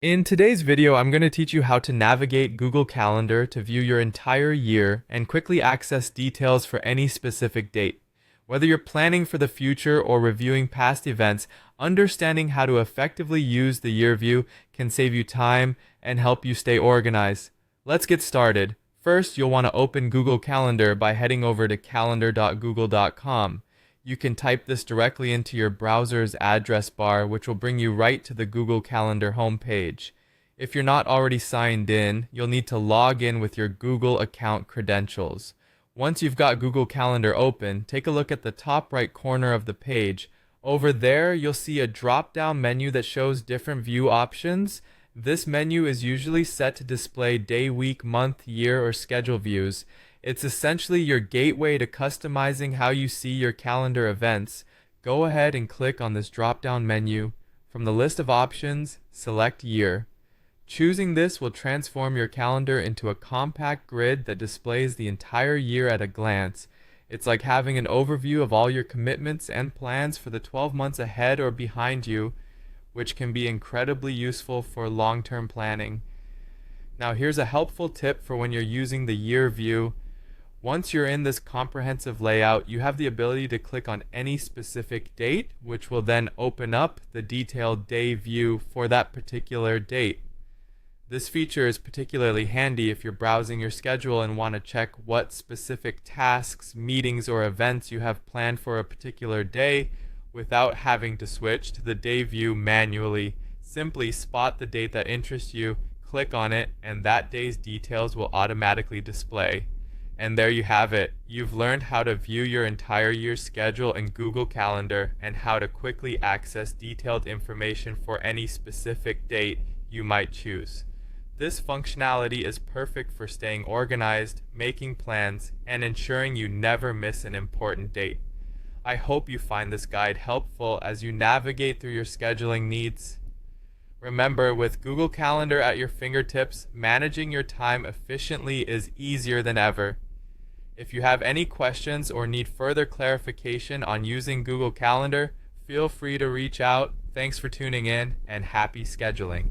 In today's video, I'm going to teach you how to navigate Google Calendar to view your entire year and quickly access details for any specific date. Whether you're planning for the future or reviewing past events, understanding how to effectively use the year view can save you time and help you stay organized. Let's get started. First, you'll want to open Google Calendar by heading over to calendar.google.com. You can type this directly into your browser's address bar, which will bring you right to the Google Calendar homepage. If you're not already signed in, you'll need to log in with your Google account credentials. Once you've got Google Calendar open, take a look at the top right corner of the page. Over there, you'll see a drop-down menu that shows different view options. This menu is usually set to display day, week, month, year, or schedule views. It's essentially your gateway to customizing how you see your calendar events. Go ahead and click on this drop-down menu. From the list of options, select Year. Choosing this will transform your calendar into a compact grid that displays the entire year at a glance. It's like having an overview of all your commitments and plans for the 12 months ahead or behind you, which can be incredibly useful for long-term planning. Now here's a helpful tip for when you're using the year view. Once you're in this comprehensive layout, you have the ability to click on any specific date, which will then open up the detailed day view for that particular date. This feature is particularly handy if you're browsing your schedule and want to check what specific tasks, meetings, or events you have planned for a particular day without having to switch to the day view manually. Simply spot the date that interests you, click on it, and that day's details will automatically display. And there you have it. You've learned how to view your entire year's schedule in Google Calendar and how to quickly access detailed information for any specific date you might choose. This functionality is perfect for staying organized, making plans, and ensuring you never miss an important date. I hope you find this guide helpful as you navigate through your scheduling needs. Remember, with Google Calendar at your fingertips, managing your time efficiently is easier than ever. If you have any questions or need further clarification on using Google Calendar, feel free to reach out. Thanks for tuning in, and happy scheduling.